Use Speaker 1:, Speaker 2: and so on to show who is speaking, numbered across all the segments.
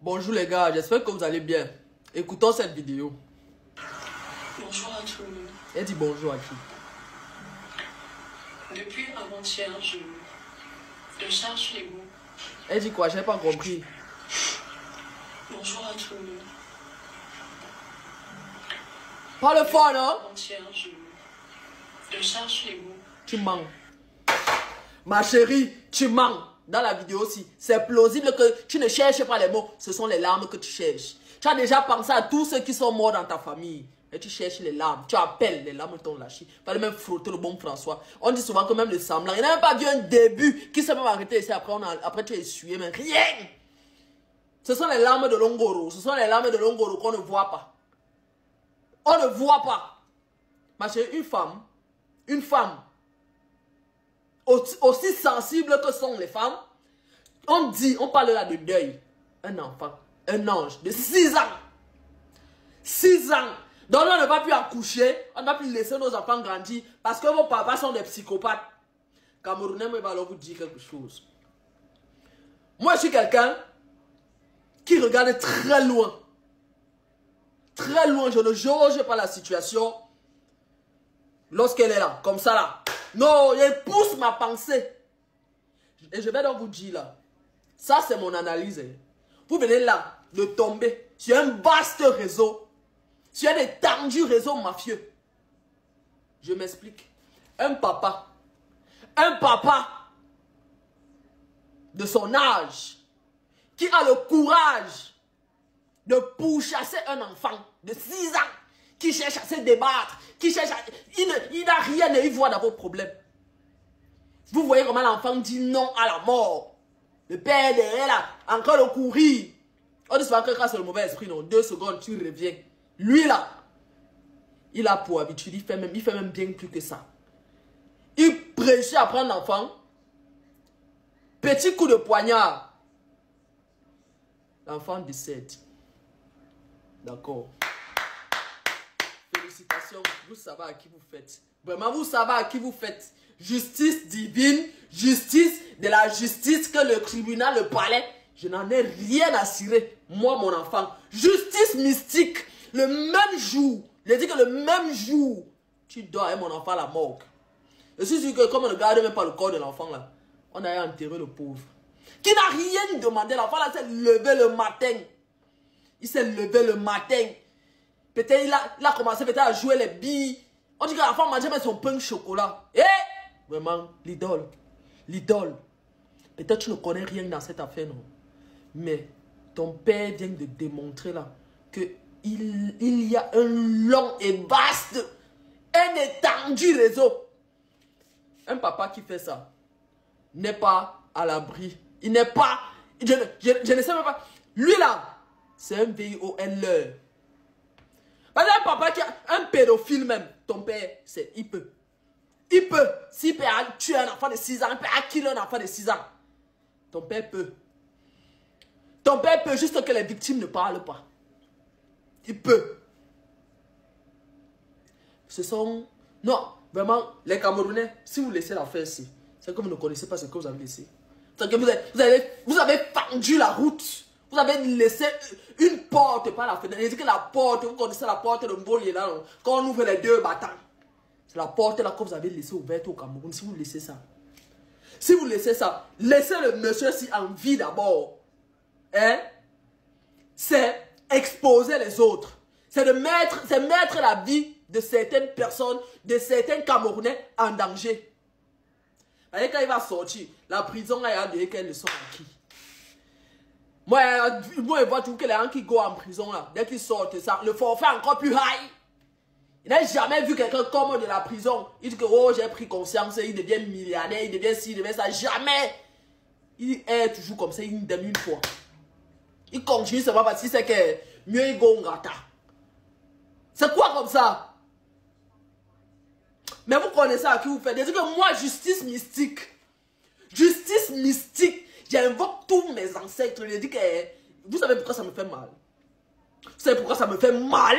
Speaker 1: Bonjour les gars, j'espère que vous allez bien. Écoutons cette vidéo.
Speaker 2: Bonjour à tout le monde.
Speaker 1: Elle dit bonjour à qui?
Speaker 2: Depuis avant-hier, je cherche les mots.
Speaker 1: Elle dit quoi? J'ai pas compris.
Speaker 2: Bonjour à tout le monde.
Speaker 1: Parle fort, non?
Speaker 2: Avant-hier, je cherche les mots.
Speaker 1: Tu mens. Ma chérie, tu mens. Dans la vidéo aussi, c'est plausible que tu ne cherches pas les mots. Ce sont les larmes que tu cherches. Tu as déjà pensé à tous ceux qui sont morts dans ta famille. Et tu cherches les larmes. Tu appelles, les larmes t'ont lâché. Il fallait même frotter le bon François. On dit souvent que même le semblant. Il n'a même pas vu un début qui s'est même arrêté ici. Après tu as essuyé, mais rien. Ce sont les larmes de Longoro. Ce sont les larmes de Longoro qu'on ne voit pas. On ne voit pas. Ma chérie, une femme, aussi sensible que sont les femmes, on parle là de deuil. Un enfant, un ange de 6 ans. 6 ans. Donc on ne va plus accoucher, on ne va plus laisser nos enfants grandir parce que vos papas sont des psychopathes. Camerounais, moi, je vais alors vous dire quelque chose. Moi, je suis quelqu'un qui regarde très loin. Très loin, je ne jauge pas la situation lorsqu'elle est là, comme ça là. Non, il pousse ma pensée. Et je vais donc vous dire là, ça c'est mon analyse. Vous venez là de tomber sur un vaste réseau, sur un étendu réseau mafieux. Je m'explique. Un papa de son âge, qui a le courage de pourchasser un enfant de 6 ans, qui cherche à se débattre, qui cherche à... Il n'a rien à y voir dans vos problèmes. Vous voyez comment l'enfant dit non à la mort. Le père derrière là, encore le courir. On dit souvent que quand c'est le mauvais esprit, non, 2 secondes, tu reviens. Lui là, il a pour habitude, il fait même bien plus que ça. Il prêchait à prendre l'enfant. Petit coup de poignard. L'enfant décède. D'accord. Félicitations, vous savez à qui vous faites. Vraiment, vous savez à qui vous faites. Justice divine, justice de la justice que le tribunal, le palais, je n'en ai rien à cirer. Moi, mon enfant. Justice mystique. Le même jour, je dis que le même jour, tu dors avec mon enfant à la morgue. Je suis sûr que comme on ne garde même pas le corps de l'enfant là, on a enterré le pauvre. Qui n'a rien demandé. L'enfant là s'est levé le matin. Il s'est levé le matin. Peut-être il a commencé peut-être à jouer les billes. On dit que l'enfant mangeait même son pain de chocolat. Eh! Vraiment, l'idole. L'idole. Peut-être tu ne connais rien dans cette affaire, non? Mais ton père vient de démontrer là que il y a un long et vaste, un étendu réseau. Un papa qui fait ça n'est pas à l'abri. Il n'est pas... Je ne sais même pas. Lui là, c'est un VIOL. Par exemple, un papa qui a un pédophile même, ton père, il peut. Il peut. S'il peut tuer un enfant de 6 ans, il peut killer un enfant de 6 ans. Ton père peut. Ton père peut, juste que les victimes ne parlent pas. Il peut. Ce sont... Non, vraiment, les Camerounais, si vous laissez l'affaire ici, c'est que vous ne connaissez pas ce que vous avez laissé. C'est que vous avez fendu la route. Vous avez laissé une porte par la fenêtre. Je dis que la porte, vous connaissez la porte de Mboli là, non? Quand on ouvre les 2 battants. C'est la porte là que vous avez laissée ouverte au Cameroun. Si vous laissez ça. Si vous laissez ça, laissez le monsieur si en vie d'abord. Hein? C'est exposer les autres. C'est mettre la vie de certaines personnes, de certains Camerounais en danger. Et quand il va sortir, la prison a dit qu'elle le sont acquis. Moi, je vois tout que les gens qui go en prison là, dès qu'ils sortent, ça, le forfait est encore plus high. Il n'a jamais vu quelqu'un comme de la prison. Il dit que oh, j'ai pris conscience, il devient millionnaire, il devient ci, il devient ça. Jamais. Il est toujours comme ça, il donne une fois. Il continue seulement parce qu'il sait que mieux il go ngata. C'est quoi comme ça? Mais vous connaissez à qui vous faites. Je dis que moi, justice mystique. Justice mystique. J'invoque tous mes ancêtres. Je dis que vous savez pourquoi ça me fait mal? Vous savez pourquoi ça me fait mal?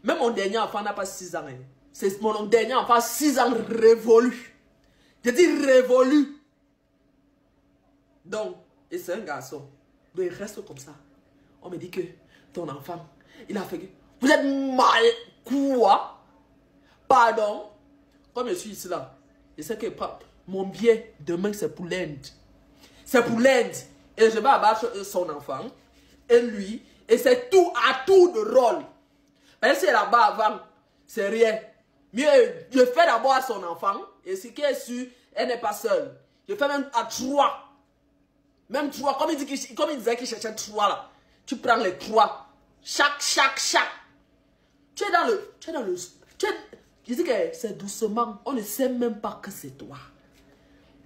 Speaker 1: Même mon dernier enfant n'a pas 6 ans. Hein. C'est mon dernier enfant, 6 ans révolu. Je dis révolu. Donc, et c'est un garçon. Donc il reste comme ça. On me dit que ton enfant, il a fait que... Vous êtes mal quoi? Pardon? Comme je suis ici là, je sais que mon billet demain c'est pour l'Inde. C'est pour l'Inde. Et je vais abattre son enfant. Et lui. Et c'est tout à tour de rôle. Parce que c'est là-bas avant. C'est rien. Mieux, je fais d'abord à son enfant. Et ce qui est sûr, elle n'est pas seule. Je fais même à 3. Même 3. Comme il disait qu'il cherchait 3 là. Tu prends les 3. Chaque. Tu es dans le... Je dis que c'est doucement. On ne sait même pas que c'est toi.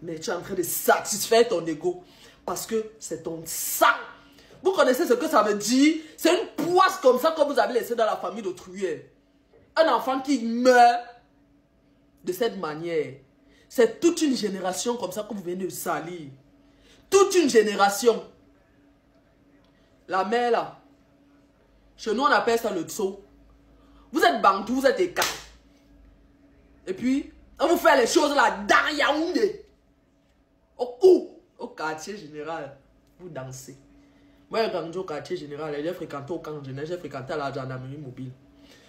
Speaker 1: Mais tu es en train de satisfaire ton ego. Parce que c'est ton sang. Vous connaissez ce que ça veut dire? C'est une poisse comme ça que vous avez laissé dans la famille d'autrui. Un enfant qui meurt de cette manière. C'est toute une génération comme ça que vous venez de salir. Toute une génération. La mère là. Chez nous on appelle ça le tso. Vous êtes bantou, vous êtes écart. Et puis, on vous fait les choses là dans Yaoundé. Au quartier général, vous dansez. Moi, j'ai grandi au quartier général, j'ai fréquenté au camp jeunesse, j'ai fréquenté à la gendarmerie mobile.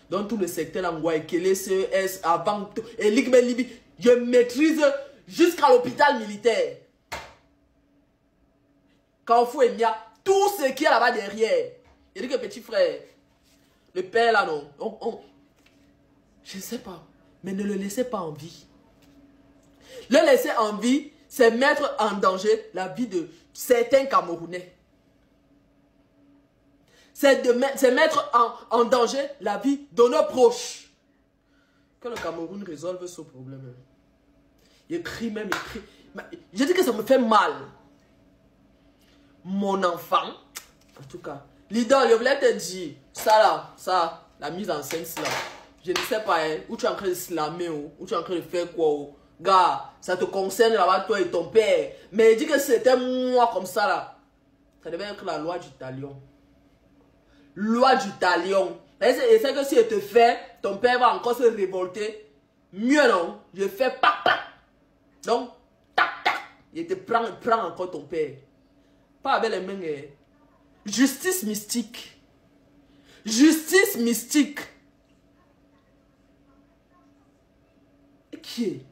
Speaker 1: Dans tout le secteur, l'Angoua, Kélé, CES, avant, et Ligue Libi, je maîtrise jusqu'à l'hôpital militaire. Carrefour et Mia, tout ce qui est là-bas derrière. Il dit que petit frère, le père là, non, je ne sais pas, mais ne le laissez pas en vie. Le laisser en vie, c'est mettre en danger la vie de certains Camerounais. C'est mettre en danger la vie de nos proches. Que le Cameroun résolve ce problème. Il crie même, il crie. Je dis que ça me fait mal. Mon enfant, en tout cas, l'idole, je voulais te dire, ça, la mise en scène, là, je ne sais pas, hein, où tu es en train de slammer, où tu es en train de faire quoi, gars, ça te concerne là-bas, toi et ton père. Mais il dit que c'était moi comme ça, là. Ça devait être la loi du talion. Loi du talion. Et c'est que si je te fais, ton père va encore se révolter. Mieux non, je fais pac. Donc, tac. Il te prend encore ton père. Pas avec les mains. Justice mystique. Justice mystique. Et qui est?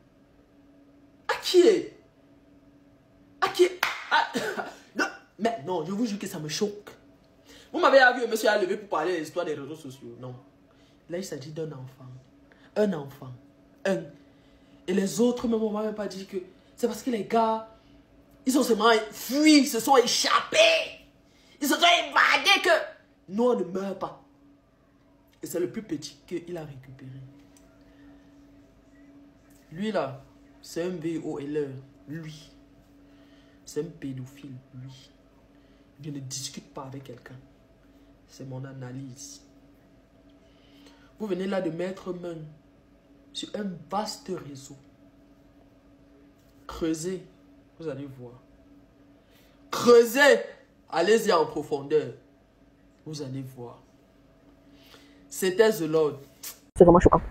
Speaker 1: Mais non, je vous jure que ça me choque. Vous m'avez vu, monsieur a levé pour parler de l'histoire des réseaux sociaux. Non. Là, il s'agit d'un enfant. Un enfant. Et les autres, même, on ne m'a même pas dit que c'est parce que les gars, ils ont seulement fui, se sont échappés. Ils se sont évadés que nous, on ne meurt pas. Et c'est le plus petit qu'il a récupéré. Lui, là, c'est un VOLeur. Lui. C'est un pédophile. Lui. Je ne discute pas avec quelqu'un. C'est mon analyse. Vous venez là de mettre main sur un vaste réseau. Creusez, vous allez voir. Creusez, allez-y en profondeur. Vous allez voir. C'était The Lord.
Speaker 3: C'est vraiment choquant.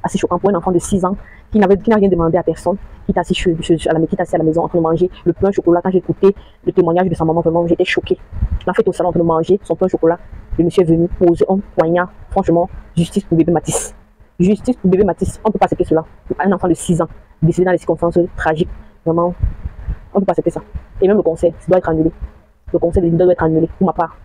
Speaker 3: Assez choquant pour un enfant de 6 ans qui n'a rien demandé à personne, qui est assis à la maison en train de manger le pain au chocolat. Quand j'ai écouté le témoignage de sa maman, vraiment, j'étais choquée. L'enfant est au salon en train de manger son pain au chocolat. Le monsieur est venu poser un poignard. Franchement, justice pour bébé Matisse. Justice pour bébé Matisse. On ne peut pas accepter cela. Un enfant de 6 ans, décédé dans des circonstances tragiques. Vraiment, on ne peut pas accepter ça. Et même le concert, ça doit être annulé. Le concert de Linda doit être annulé, pour ma part.